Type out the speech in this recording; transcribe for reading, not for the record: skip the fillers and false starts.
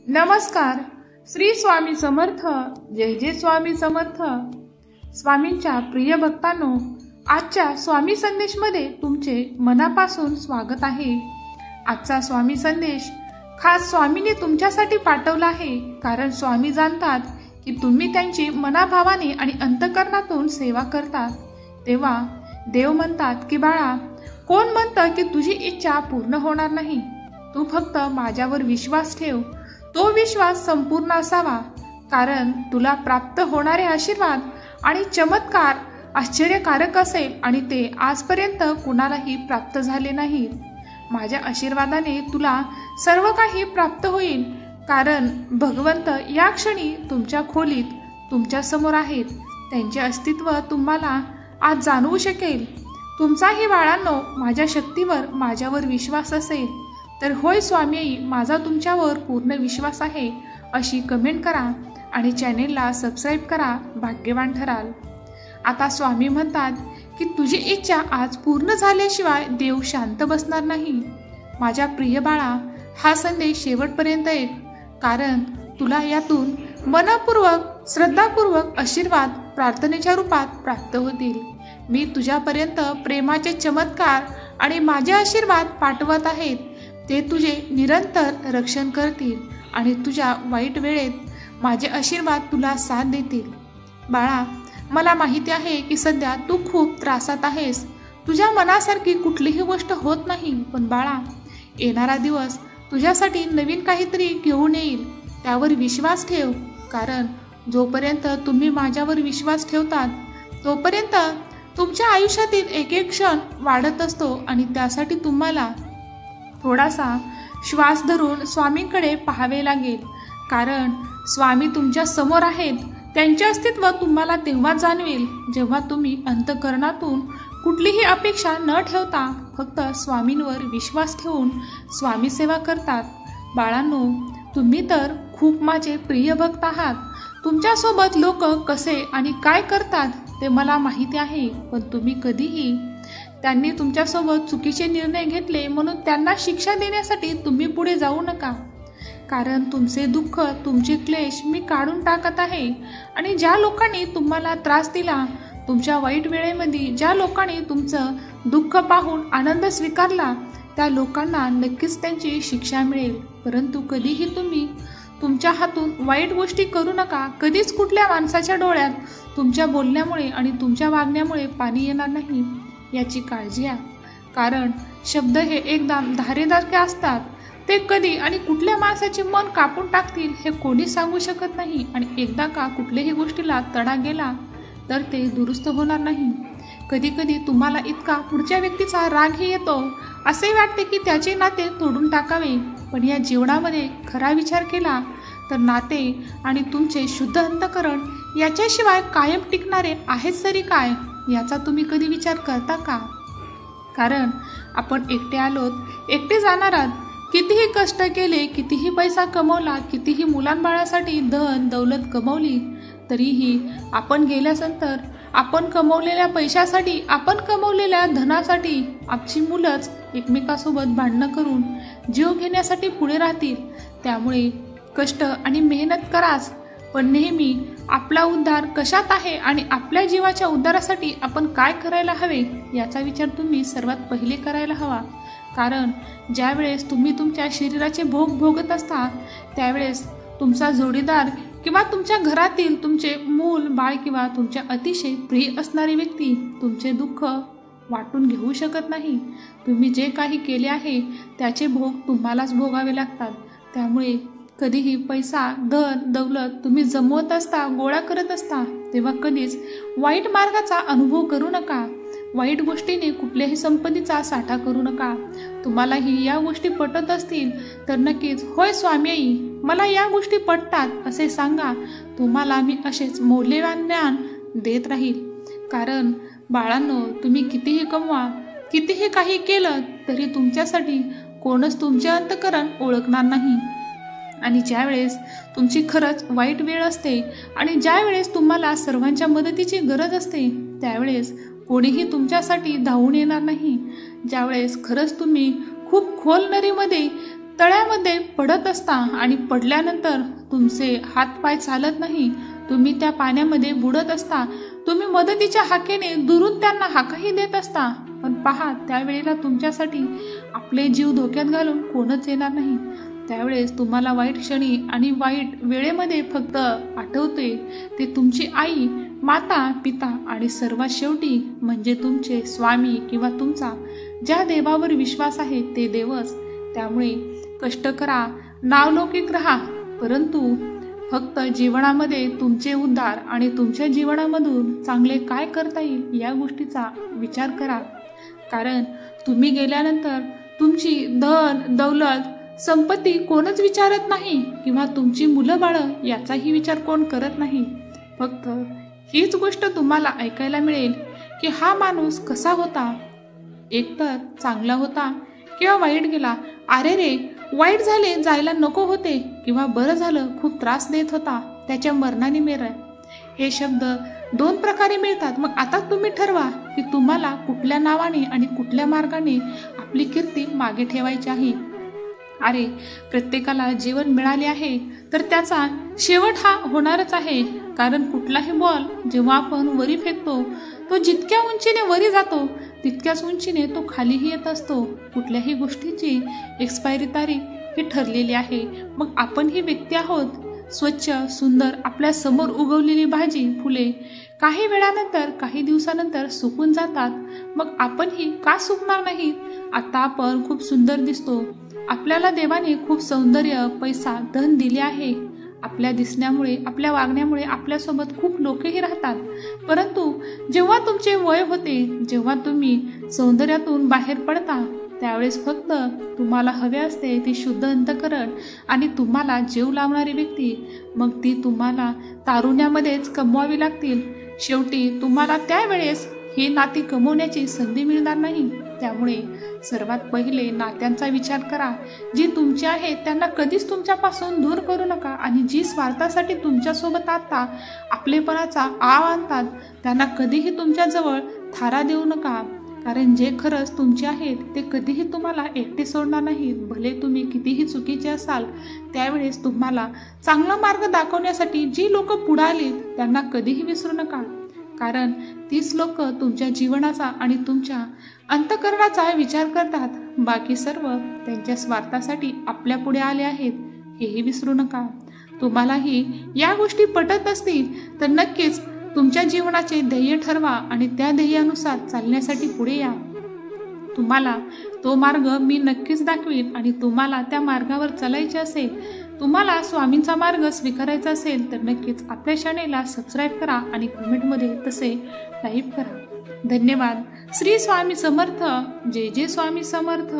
नमस्कार. श्री स्वामी समर्थ. जय जय स्वामी समर्थ. स्वामींच्या प्रिय भक्तांनो, आजच्या स्वामी संदेश मध्ये तुमचे मनापासून स्वागत आहे. आजचा स्वामी संदेश खास स्वामींनी तुमच्यासाठी पाठवला आहे, कारण स्वामी जाणतात की तुम्ही त्यांची मनाभावाने आणि अंतःकरणातून सेवा करतात. तेव्हा देव म्हणतात की बाळा, कोण म्हणतं की तुझी इच्छा पूर्ण होणार नाही? तू फक्त माझ्यावर विश्वास ठेव. तो विश्वास संपूर्ण असावा, कारण तुला प्राप्त होणारे आशीर्वाद आणि चमत्कार आश्चर्यकारक असेल आणि ते आजपर्यंत कुणालाही प्राप्त झाले नाहीत. माझ्या आशीर्वादाने तुला सर्व काही प्राप्त होईल, कारण भगवंत या क्षणी तुमच्या खोलीत तुमच्या समोर आहेत. त्यांचे अस्तित्व तुम्हाला आज जाणवू शकेल. तुमचाही बाळांनो माझ्या शक्तीवर माझ्यावर विश्वास असेल तर होय स्वामी, माझा तुमच्यावर पूर्ण विश्वास आहे अशी कमेंट करा आणि चॅनेलला सबस्क्राईब करा. भाग्यवान ठराल. आता स्वामी म्हणतात की तुझी इच्छा आज पूर्ण झाल्याशिवाय देव शांत बसणार नाही. माझ्या प्रिय बाळा, हा संदेश शेवटपर्यंत ऐक, कारण तुला यातून मनपूर्वक श्रद्धापूर्वक आशीर्वाद प्रार्थनेच्या रूपात प्राप्त होतील. मी तुझ्यापर्यंत प्रेमाचे चमत्कार आणि माझे आशीर्वाद पाठवत आहेत. ते तुझे निरंतर रक्षण करतील आणि तुझ्या वाईट वेळेत माझे आशीर्वाद तुला साथ देतील. बाळा, मला माहिती आहे की सध्या तू खूप त्रासात आहेस. तुझ्या मनासारखी कुठलीही गोष्ट होत नाही. पण बाळा, येणारा दिवस तुझ्यासाठी नवीन काहीतरी घेऊन येईल. त्यावर विश्वास ठेव, कारण जोपर्यंत तुम्ही माझ्यावर विश्वास ठेवतात तोपर्यंत तुमच्या आयुष्यातील एक एक क्षण वाढत असतो आणि त्यासाठी तुम्हाला थोडासा श्वास धरून स्वामींकडे पाहावे लागेल, कारण स्वामी तुमच्या समोर आहेत. त्यांचे अस्तित्व तुम्हाला तेव्हा जाणवेल जेव्हा तुम्ही अंतःकरणातून कुठलीही अपेक्षा न ठेवता फक्त स्वामींवर विश्वास ठेवून स्वामी सेवा करतात. बाळांनो, तुम्ही तर खूप माझे प्रिय भक्त आहात. तुमच्यासोबत लोक कसे आणि काय करतात ते मला माहिती आहे, पण तुम्ही कधीही त्यांनी तुमच्यासोबत चुकीचे निर्णय घेतले म्हणून त्यांना शिक्षा देण्यासाठी तुम्ही पुढे जाऊ नका. कारण तुमचे दुःख, तुमचे क्लेश मी काढून टाकत आहे. आणि ज्या लोकांनी तुम्हाला त्रास दिला, तुमच्या वाईट वेळेमध्ये ज्या लोकांनी तुमचं दुःख पाहून आनंद स्वीकारला, त्या लोकांना नक्कीच त्यांची शिक्षा मिळेल. परंतु कधीही तुम्ही तुमच्या हातून वाईट गोष्टी करू नका. कधीच कुठल्या माणसाच्या डोळ्यात तुमच्या बोलण्यामुळे आणि तुमच्या वागण्यामुळे पाणी येणार नाही याची काळजी घ्या. कारण शब्द हे एकदम धारेदारके असतात. ते कधी आणि कुठल्या माणसाचे मन कापून टाकतील हे कोणी सांगू शकत नाही. आणि एकदा का कुठल्याही गोष्टीला तडा गेला तर ते दुरुस्त होणार नाही. कधी कधी तुम्हाला इतका पुढच्या व्यक्तीचा रागही येतो, असे वाटते की त्याचे नाते तोडून टाकावे. पण या जीवनामध्ये खरा विचार केला तर नाते आणि तुमचे शुद्ध अंतःकरण याच्याशिवाय कायम टिकणारे आहेच तरी काय, याचा तुम्ही कधी विचार करता का? कारण आपण एकटे आलोत, एकटे जाणार आहात. कितीही कष्ट केले, कितीही पैसा कमवला, कितीही मुलांबाळासाठी धन दौलत कमवली, तरीही आपण गेल्यानंतर आपण कमवलेल्या पैशासाठी, आपण कमवलेल्या धनासाठी आमची मुलंच एकमेकासोबत भांडणं करून जीव घेण्यासाठी पुढे राहतील. त्यामुळे कष्ट आणि मेहनत कराच, पण नेहमी आपला उद्धार कशात आहे आणि आपल्या जीवाच्या उद्धारासाठी आपण काय करायला हवे याचा विचार तुम्ही सर्वात पहिले करायला हवा. कारण ज्या वेळेस तुम्ही तुमच्या शरीराचे भोग भोगत असता त्यावेळेस तुमचा जोडीदार किंवा तुमच्या घरातील तुमचे मूल बाळ किंवा तुमच्या अतिशय प्रिय असणारी व्यक्ती तुमचे दुःख वाटून घेऊ शकत नाही. तुम्ही जे काही केले आहे त्याचे भोग तुम्हालाच भोगावे लागतात. त्यामुळे कधीही पैसा, धन दौलत तुम्ही जमवत असता, गोळा करत असता, तेव्हा कधीच वाईट मार्गाचा अनुभव करू नका. वाईट गोष्टीने कुठल्याही संपत्तीचा साठा करू नका. तुम्हालाही या गोष्टी पटत असतील तर नक्कीच होय स्वामी आई, मला या गोष्टी पटतात असे सांगा. तुम्हाला मी असेच मौल्यवान ज्ञान देत राहील. कारण बाळांनो, तुम्ही कितीही कमवा, कितीही काही केलं तरी तुमच्यासाठी कोणच तुमचे अंतःकरण ओळखणार नाही. आणि ज्यावेळेस तुमची खरंच वाईट वेळ असते आणि ज्या वेळेस तुम्हाला सर्वांच्या मदतीची गरज असते त्यावेळेस कोणीही तुमच्यासाठी धावून येणार नाही. ज्यावेळेस खरंच तुम्ही खूप खोल नदीमध्ये तळ्यामध्ये पडत असता आणि पडल्यानंतर तुमचे हातपाय चालत नाही, तुम्ही त्या पाण्यामध्ये बुडत असता, तुम्ही मदतीच्या हाकेने दुरून त्यांना हाकाही देत असता, पण पहा त्यावेळेला तुमच्यासाठी आपले जीव धोक्यात घालून कोणच येणार नाही। त्यावेळेस तुम्हाला वाईट क्षणी आणि वाईट वेळेमध्ये फक्त आठवते ते तुमची आई, माता, पिता आणि सर्वात शेवटी म्हणजे तुमचे स्वामी किंवा तुमचा ज्या देवावर विश्वास आहे ते देवच। त्यामुळे कष्ट करा, नावलौकिक राहा, परंतु फक्त जीवनामध्ये तुमचे उद्धार आणि तुमच्या जीवनामधून चांगले काय करता येईल या गोष्टीचा विचार करा। कारण तुम्ही गेल्यानंतर तुमची धन दौलत संपत्ती कोणच विचारत नाही किंवा तुमची मुलं बाळं याचाही विचार कोण करत नाही। फक्त हीच गोष्ट तुम्हाला ऐकायला मिळेल की हा माणूस कसा होता, एकतर चांगला होता किंवा वाईट गेला, अरे रे वाईट झाले जायला नको होते, किंवा बरं झालं खूप त्रास देत होता त्याच्या मरणाने मेलं। हे शब्द दोन प्रकारे मिळतात। मग आता तुम्ही ठरवा की तुम्हाला कुठल्या नावाने आणि कुठल्या मार्गाने आपली कीर्ती मागे ठेवायची आहे। अरे प्रत्येकाला जीवन मिळाले आहे तर त्याचा शेवट हा होणारच आहे, कारण कुठलाही बॉल जेव्हा आपण वरी फेकतो तो जितक्या उंचीने वरी जातो तितक्याच उंचीने तो खालीही येत असतो। कुठल्याही गोष्टीची एक्सपायरी तारीख ही ठरलेली आहे। मग आपण ही व्यक्ती आहोत, स्वच्छ सुंदर आपल्या समोर उगवलेली भाजी फुले काही वेळानंतर काही दिवसानंतर सुकून जातात, मग आपणही का सुकणार नाही। आता आपण खूप सुंदर दिसतो, आपल्याला देवाने खूप सौंदर्य पैसा धन दिले आहे, आपल्या दिसण्यामुळे आपल्या वागण्यामुळे आपल्यासोबत खूप लोकही राहतात, परंतु जेव्हा तुमचे वय होते, जेव्हा तुम्ही सौंदर्यातून बाहेर पडता त्यावेळेस फक्त तुम्हाला हवे असते ती शुद्ध अंतःकरण आणि तुम्हाला जीव लावणारी व्यक्ती, मग ती तुम्हाला तारुण्यामध्येच कमवावी लागतील। शेवटी तुम्हाला त्यावेळेस ही नाती कमवण्याची संधी मिळणार नाही। त्यामुळे सर्वात पहिले नात्यांचा विचार करा, जी तुमची आहेत त्यांना कधीच तुमच्यापासून दूर करू नका, आणि जी स्वार्थासाठी तुमच्यासोबत आता आपलेपणाचा आव आणतात त्यांना कधीही तुमच्याजवळ थारा देऊ नका, कारण जे खरंच तुमचे आहेत ते कधीही तुम्हाला एकटे सोडणार नाहीत। भले तुम्ही कितीही चुकीचे असाल त्यावेळेस तुम्हाला चांगला मार्ग दाखवण्यासाठी जी लोक पुढे आलीत त्यांना कधीही विसरू नका, कारण तीच लोक तुमच्या जीवनाचा आणि तुमच्या अंतःकरणाचा विचार करतात। बाकी सर्व त्यांच्या स्वार्थासाठी आपल्या पुढे आले आहेत हेही विसरू नका। तुम्हालाही या गोष्टी पटत असतील तर नक्कीच तुमच्या जीवनाचे ध्येय ठरवा आणि त्या ध्येयानुसार चालण्यासाठी पुढे या। तुम्हाला तो मार्ग मी नक्कीच दाखवीन, आणि तुम्हाला त्या मार्गावर चालायचे असेल, तुम्हाला स्वामींचा मार्ग स्वीकारायचा असेल तर नक्कीच आपल्या चॅनेलला सबस्क्राईब करा आणि कमेंटमध्ये तसे टाईप करा। धन्यवाद। श्री स्वामी समर्थ। जय जय स्वामी समर्थ।